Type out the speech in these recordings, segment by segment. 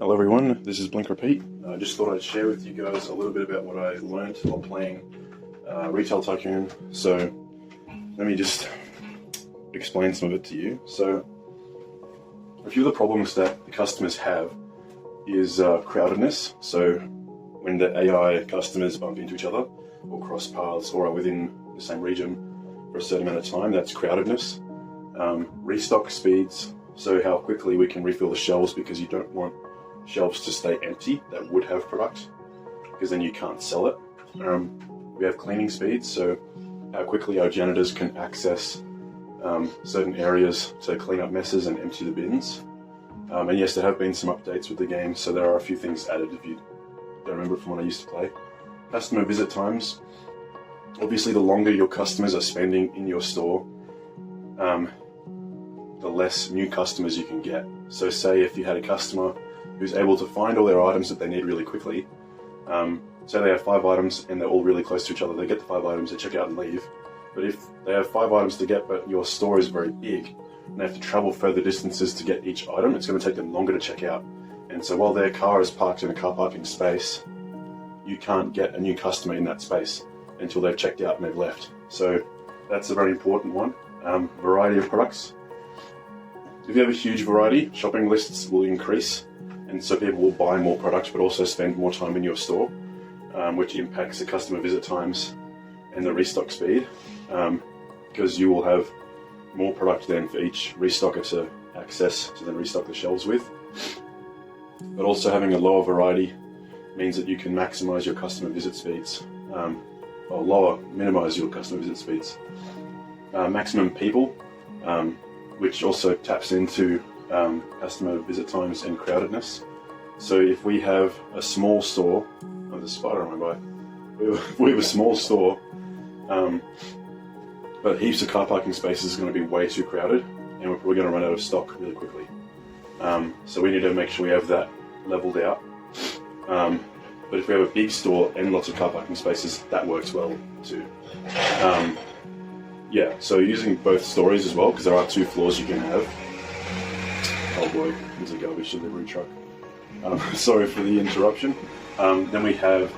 Hello everyone, this is Blink Repeat. I just thought I'd share with you guys a little bit about what I learned while playing Retail Tycoon. So let me just explain some of it to you. So a few of the problems that the customers have is crowdedness. So when the AI customers bump into each other or cross paths or are within the same region for a certain amount of time, that's crowdedness. Restock speeds, so how quickly we can refill the shelves, because you don't want shelves to stay empty that would have product, because then you can't sell it. We have cleaning speeds, so how quickly our janitors can access certain areas to clean up messes and empty the bins. And yes, there have been some updates with the game, so there are a few things added if you don't remember from when I used to play. Customer visit times. Obviously, the longer your customers are spending in your store, the less new customers you can get. So say if you had a customer who's able to find all their items that they need really quickly, say they have 5 items and they're all really close to each other, they get the 5 items, they check out and leave. But if they have 5 items to get, but your store is very big, and they have to travel further distances to get each item, it's going to take them longer to check out. And so while their car is parked in a car parking space, you can't get a new customer in that space until they've checked out and they've left. So that's a very important one. Variety of products. If you have a huge variety, shopping lists will increase, and so people will buy more products but also spend more time in your store, which impacts the customer visit times and the restock speed, because you will have more product then for each restocker to access to then restock the shelves with. But also having a lower variety means that you can maximize your customer visit speeds, or minimize your customer visit speeds. Maximum people, which also taps into customer visit times and crowdedness. So if we have a small store, there's a spider on my bike. If we have a small store, but heaps of car parking spaces is going to be way too crowded, and we're probably going to run out of stock really quickly. So we need to make sure we have that leveled out. But if we have a big store and lots of car parking spaces, that works well too. Yeah, so using both stories as well, because there are 2 floors you can have. Oh boy, there's a garbage delivery truck. Sorry for the interruption. Then we have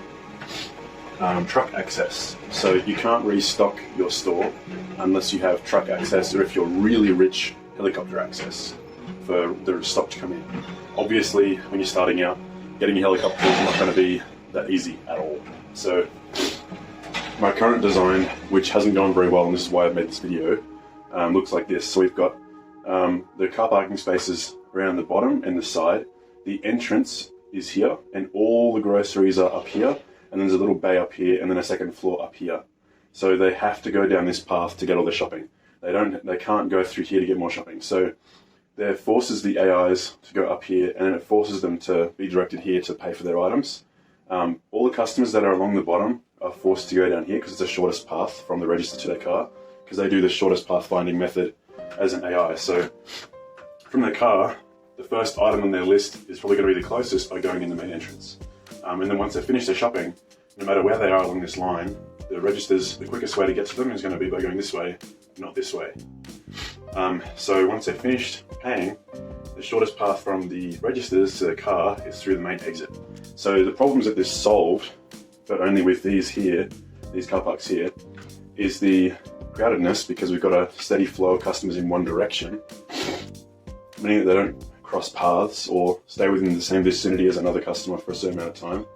truck access. So you can't restock your store unless you have truck access, or if you're really rich, helicopter access for the stock to come in. Obviously, when you're starting out, getting a helicopter is not going to be that easy at all. So my current design, which hasn't gone very well, and this is why I've made this video, looks like this. So we've got the car parking spaces around the bottom and the side. The entrance is here, and all the groceries are up here, and there's a little bay up here, and then a second floor up here. So they have to go down this path to get all their shopping. They can't go through here to get more shopping. So that forces the AIs to go up here, and then it forces them to be directed here to pay for their items. All the customers that are along the bottom are forced to go down here because it's the shortest path from the register to their car, because they do the shortest path finding method as an AI. So from the car, the first item on their list is probably going to be the closest by going in the main entrance. And then once they've finished their shopping, no matter where they are along this line, the quickest way to get to them is going to be by going this way, not this way. So once they're finished paying, the shortest path from the registers to the car is through the main exit. So the problems that this solved, but only with these car parks here, is the crowdedness, because we've got a steady flow of customers in one direction, meaning that they don't cross paths or stay within the same vicinity as another customer for a certain amount of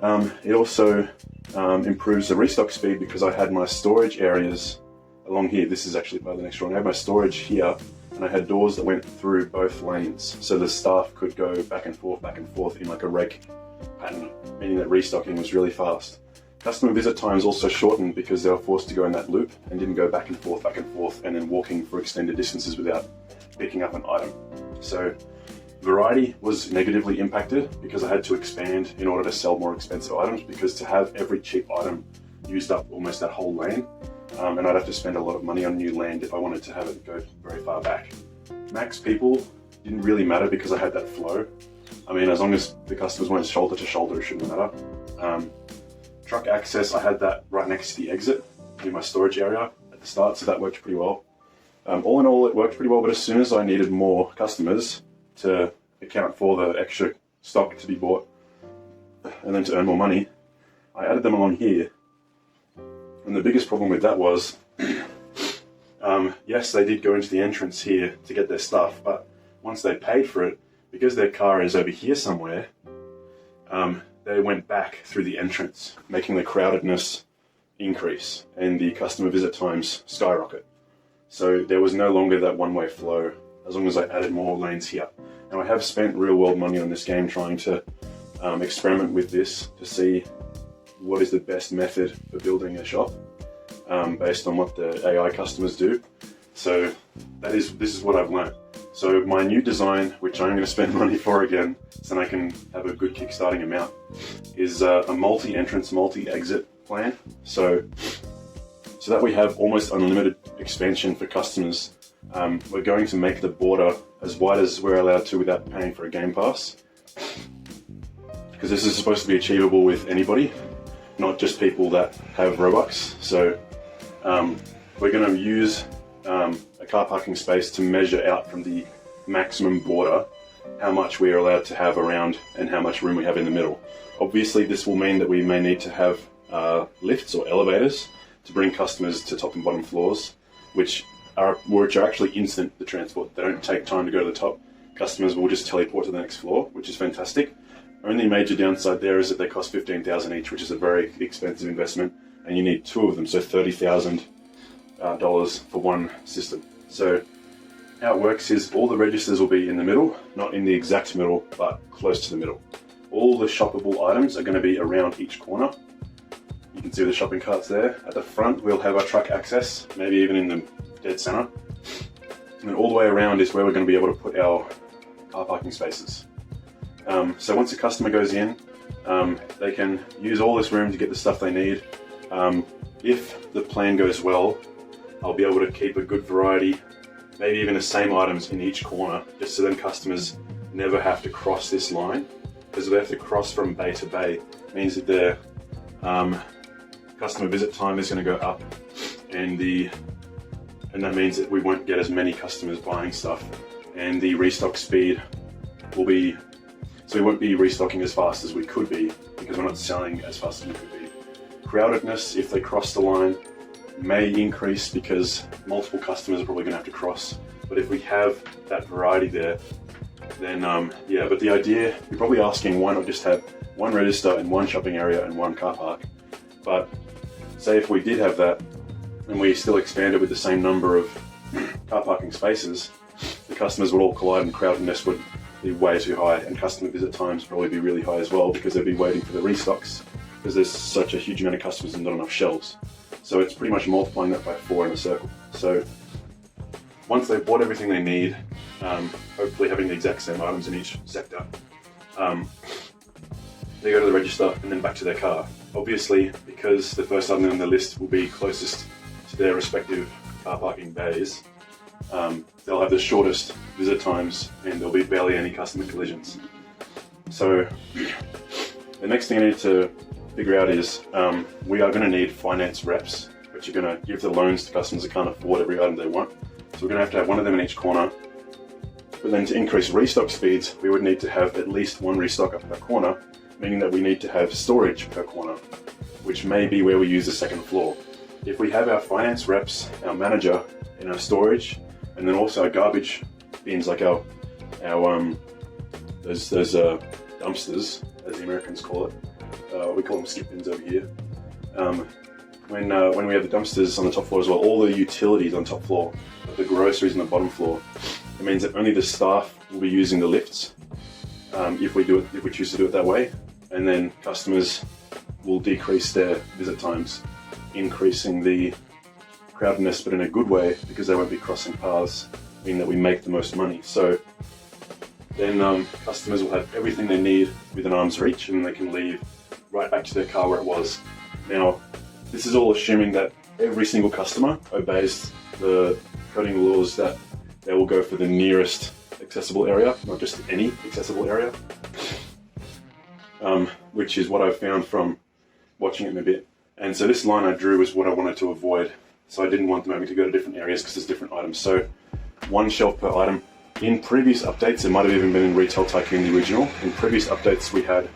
time. It also improves the restock speed, because I had my storage areas along here. This is actually part of the next drawing. I had my storage here, and I had doors that went through both lanes, so the staff could go back and forth in like a rake pattern, meaning that restocking was really fast. Customer visit times also shortened because they were forced to go in that loop and didn't go back and forth, and then walking for extended distances without picking up an item. So variety was negatively impacted because I had to expand in order to sell more expensive items, because to have every cheap item used up almost that whole lane, and I'd have to spend a lot of money on new land if I wanted to have it go very far back. Max people didn't really matter because I had that flow. I mean, as long as the customers went shoulder to shoulder, it shouldn't matter. Truck access, I had that right next to the exit in my storage area at the start, so that worked pretty well. All in all, it worked pretty well, but as soon as I needed more customers to account for the extra stock to be bought and then to earn more money, I added them along here. And the biggest problem with that was, yes, they did go into the entrance here to get their stuff, but once they paid for it, because their car is over here somewhere, they went back through the entrance, making the crowdedness increase and the customer visit times skyrocket. So there was no longer that one-way flow as long as I added more lanes here. Now I have spent real-world money on this game trying to experiment with this to see what is the best method for building a shop based on what the AI customers do. So this is what I've learned. So my new design, which I'm going to spend money for again, so that I can have a good kickstarting amount, is a multi-entrance, multi-exit plan. So that we have almost unlimited expansion for customers. We're going to make the border as wide as we're allowed to without paying for a game pass, because this is supposed to be achievable with anybody, not just people that have Robux. So we're going to use a car parking space to measure out from the maximum border how much we are allowed to have around and how much room we have in the middle. Obviously this will mean that we may need to have lifts or elevators to bring customers to top and bottom floors, which are actually instant, the transport. They don't take time to go to the top. Customers will just teleport to the next floor, which is fantastic. Only major downside there is that they cost $15,000 each, which is a very expensive investment, and you need two of them, so $30,000 for one system. So how it works is all the registers will be in the middle, not in the exact middle, but close to the middle. All the shoppable items are going to be around each corner. You can see the shopping carts there. At the front, we'll have our truck access, maybe even in the dead center. And then all the way around is where we're going to be able to put our car parking spaces. So once a customer goes in, they can use all this room to get the stuff they need. If the plan goes well, I'll be able to keep a good variety, maybe even the same items in each corner, just so then customers never have to cross this line. Because if they have to cross from bay to bay, it means that their customer visit time is going to go up, and that means that we won't get as many customers buying stuff, and the restock speed will be, so we won't be restocking as fast as we could be because we're not selling as fast as we could be. Crowdedness, if they cross the line, may increase because multiple customers are probably going to have to cross. But if we have that variety there, then yeah, but the idea, you're probably asking why not just have one register in one shopping area and one car park. But say if we did have that and we still expanded with the same number of car parking spaces, the customers would all collide and crowdedness would be way too high, and customer visit times would probably be really high as well because they'd be waiting for the restocks because there's such a huge amount of customers and not enough shelves. So it's pretty much multiplying that by 4 in a circle. So once they've bought everything they need, hopefully having the exact same items in each sector, they go to the register and then back to their car. Obviously, because the first item on the list will be closest to their respective car parking bays, they'll have the shortest visit times and there'll be barely any customer collisions. So the next thing I need to figure out is we are going to need finance reps, which are going to give the loans to customers that can't afford every item they want. So we're going to have one of them in each corner. But then to increase restock speeds, we would need to have at least one restocker per corner, meaning that we need to have storage per corner, which may be where we use the second floor. If we have our finance reps, our manager, in our storage, and then also our garbage bins, like our those dumpsters, as the Americans call it. We call them skip bins over here. When we have the dumpsters on the top floor as well, all the utilities on the top floor, but the groceries on the bottom floor, it means that only the staff will be using the lifts if we choose to do it that way, and then customers will decrease their visit times, increasing the crowdedness, but in a good way because they won't be crossing paths, meaning that we make the most money. So then customers will have everything they need within arm's reach, and they can leave right back to their car where it was. Now, this is all assuming that every single customer obeys the coding laws that they will go for the nearest accessible area, not just any accessible area, which is what I've found from watching it a bit. And so this line I drew was what I wanted to avoid. So I didn't want them having to go to different areas because there's different items. So one shelf per item, In previous updates, it might have even been in Retail Tycoon, the original. In previous updates, we had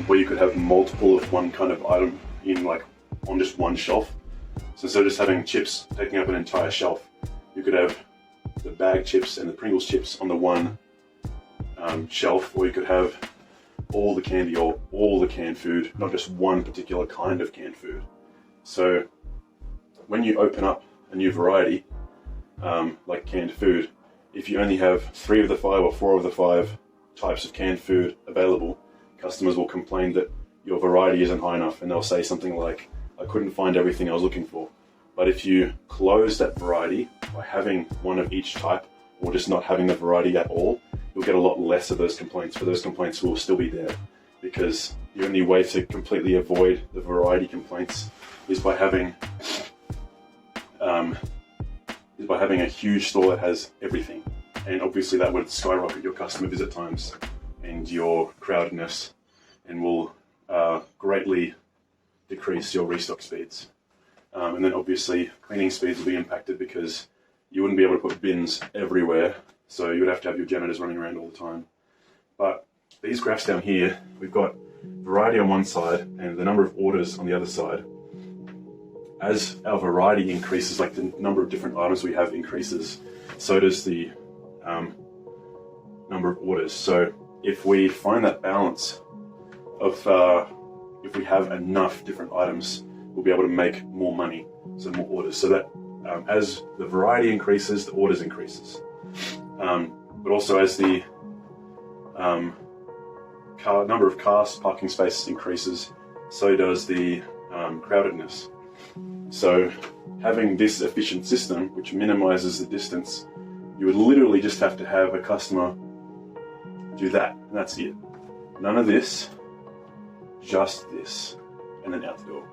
where you could have multiple of one kind of item in like on just one shelf. So instead of just having chips taking up an entire shelf, you could have the bag chips and the Pringles chips on the one shelf, or you could have all the candy or all the canned food, not just one particular kind of canned food. So when you open up a new variety, like canned food, if you only have 3 of the 5 or 4 of the 5 types of canned food available, customers will complain that your variety isn't high enough, and they'll say something like, I couldn't find everything I was looking for. But if you close that variety by having one of each type, or just not having the variety at all, you'll get a lot less of those complaints, but those complaints will still be there, because the only way to completely avoid the variety complaints is by having a huge store that has everything. And obviously that would skyrocket your customer visit times and your crowdedness, and will greatly decrease your restock speeds. And then obviously cleaning speeds will be impacted, because you wouldn't be able to put bins everywhere, so you would have to have your janitors running around all the time. But these graphs down here, we've got variety on one side and the number of orders on the other side. As our variety increases, like the number of different items we have increases, so does the number of orders. So if we find that balance of, if we have enough different items, we'll be able to make more money, so more orders. So that as the variety increases, the orders increases. But also as the number of cars, parking spaces increases, so does the crowdedness. So having this efficient system, which minimizes the distance, you would literally just have to have a customer do that, and that's it. None of this, just this, and then out the door.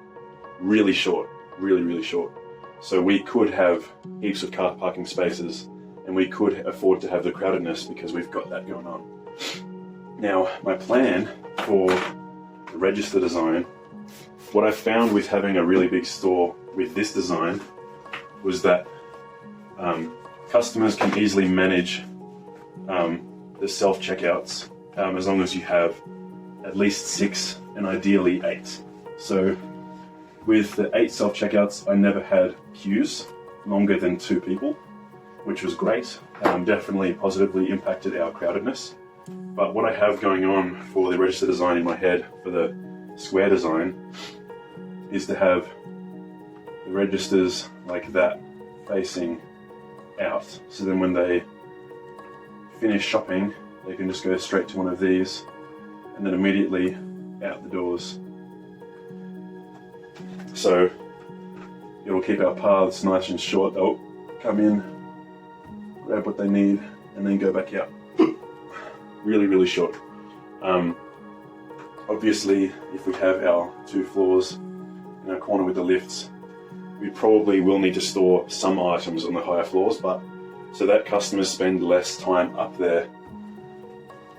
Really short, really short. So we could have heaps of car parking spaces, and we could afford to have the crowdedness because we've got that going on. Now, my plan for the register design, what I found with having a really big store with this design was that customers can easily manage the self-checkouts as long as you have at least 6 and ideally 8. So with the 8 self-checkouts, I never had queues longer than 2 people, which was great. Definitely positively impacted our crowdedness. But what I have going on for the register design in my head for the square design is to have the registers like that facing out. So then when they finish shopping, they can just go straight to one of these and then immediately out the doors. So it'll keep our paths nice and short. They'll come in, grab what they need, and then go back out. Really short. Obviously, if we have our 2 floors in our corner with the lifts, we probably will need to store some items on the higher floors, but so that customers spend less time up there,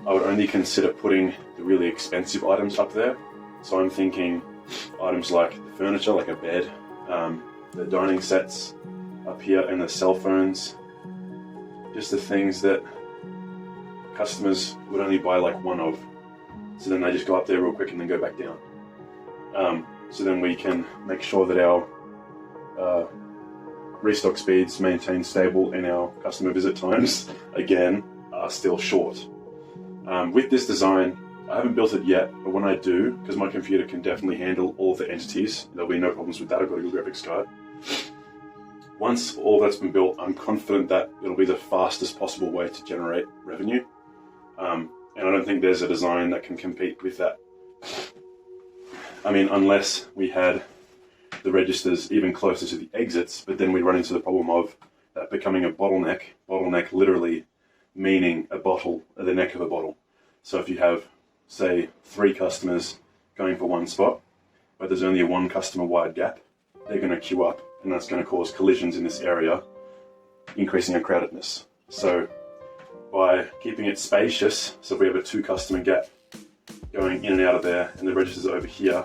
I would only consider putting the really expensive items up there. So I'm thinking items like the furniture, like a bed, the dining sets up here, and the cell phones, just the things that customers would only buy like one of. So then they just go up there real quick and then go back down. So then we can make sure that our restock speeds maintain stable and our customer visit times, again, are still short. With this design, I haven't built it yet, but when I do, because my computer can definitely handle all of the entities, there'll be no problems with that. I've got a good graphics card. Once all that's been built, I'm confident that it'll be the fastest possible way to generate revenue. And I don't think there's a design that can compete with that. I mean, unless we had the registers even closer to the exits, but then we run into the problem of that becoming a bottleneck. Bottleneck literally meaning a bottle at the neck of a bottle. So if you have, say, 3 customers going for one spot, but there's only a 1 customer wide gap, they're going to queue up, and that's going to cause collisions in this area, increasing our crowdedness. So by keeping it spacious, so if we have a 2 customer gap going in and out of there, and the registers are over here,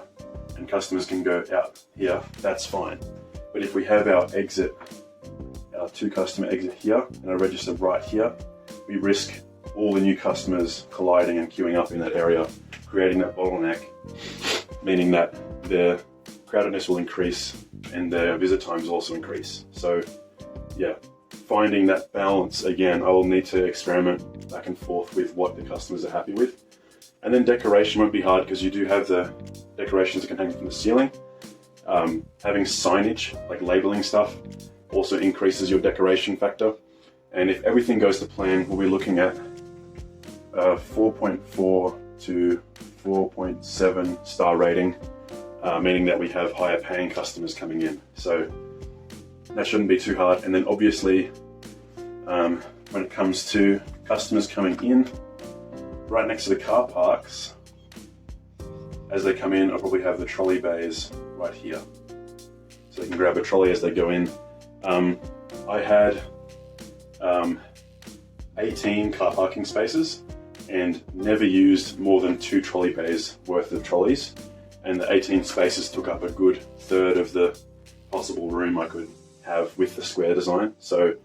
and customers can go out here, that's fine. But if we have our exit, our 2 customer exit here, and our register right here, we risk all the new customers colliding and queuing up in that area, creating that bottleneck, meaning that their crowdedness will increase and their visit times also increase. So yeah, finding that balance, again, I will need to experiment back and forth with what the customers are happy with. And then decoration won't be hard because you do have the decorations that can hang from the ceiling. Having signage, like labeling stuff, also increases your decoration factor. And if everything goes to plan, we'll be looking at 4.4 to 4.7 star rating, meaning that we have higher paying customers coming in. So that shouldn't be too hard. And then obviously, when it comes to customers coming in, right next to the car parks, as they come in, I'll probably have the trolley bays right here. So they can grab a trolley as they go in. I had 18 car parking spaces and never used more than 2 trolley bays worth of trolleys. And the 18 spaces took up a good third of the possible room I could have with the square design. So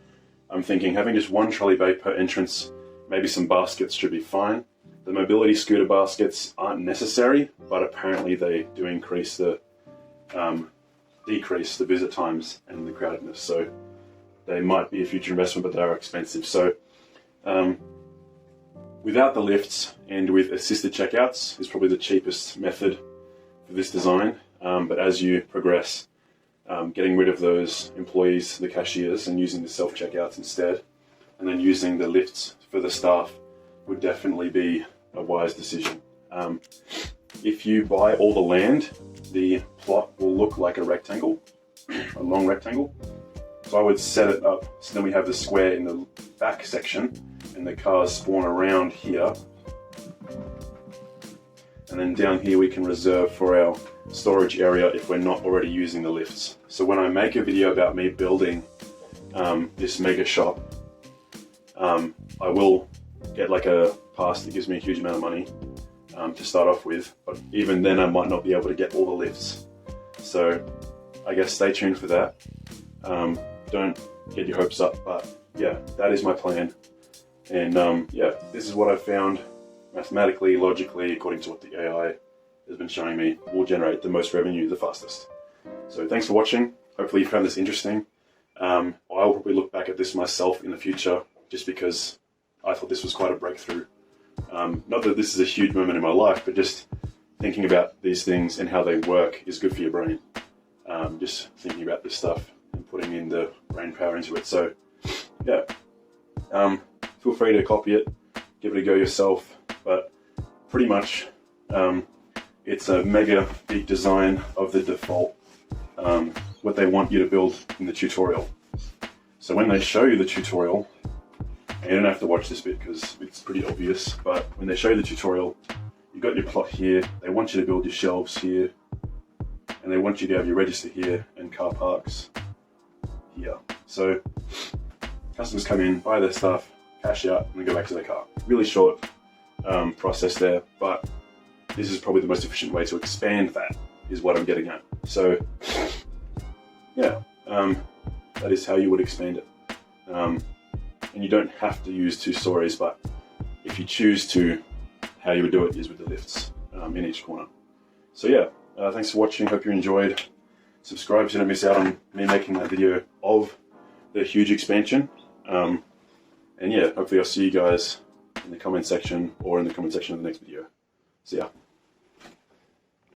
I'm thinking having just 1 trolley bay per entrance, maybe some baskets should be fine. The mobility scooter baskets aren't necessary, but apparently they do increase the, decrease the visit times and the crowdedness. So they might be a future investment, but they are expensive. So without the lifts and with assisted checkouts is probably the cheapest method for this design. But as you progress, getting rid of those employees, the cashiers, and using the self-checkouts instead, and then using the lifts for the staff would definitely be a wise decision. If you buy all the land, the plot will look like a rectangle, a long rectangle. So I would set it up so then we have the square in the back section and the cars spawn around here. And then down here we can reserve for our storage area if we're not already using the lifts. So when I make a video about me building this mega shop, I will get like a pass that gives me a huge amount of money to start off with, but even then I might not be able to get all the lifts. So I guess stay tuned for that. Don't get your hopes up, but yeah, that is my plan. And yeah, this is what I've found mathematically, logically, according to what the AI has been showing me, will generate the most revenue the fastest. So thanks for watching. Hopefully you found this interesting. I'll probably look back at this myself in the future just because I thought this was quite a breakthrough. Not that this is a huge moment in my life, but just thinking about these things and how they work is good for your brain. Just thinking about this stuff and putting in the brain power into it. So yeah, feel free to copy it, give it a go yourself, but pretty much it's a mega big design of the default, what they want you to build in the tutorial. So when they show you the tutorial, and you don't have to watch this bit because it's pretty obvious, but when they show you the tutorial, you've got your plot here, they want you to build your shelves here, and they want you to have your register here and car parks here. So customers come in, buy their stuff, cash out, and then go back to their car. Really short process there, but this is probably the most efficient way to expand that, is what I'm getting at. So yeah, that is how you would expand it. And you don't have to use 2 stories, but if you choose to, how you would do it is with the lifts in each corner. So yeah, thanks for watching, hope you enjoyed. Subscribe so you don't miss out on me making that video of the huge expansion. And yeah, hopefully I'll see you guys in the comment section or in the comment section of the next video. See ya.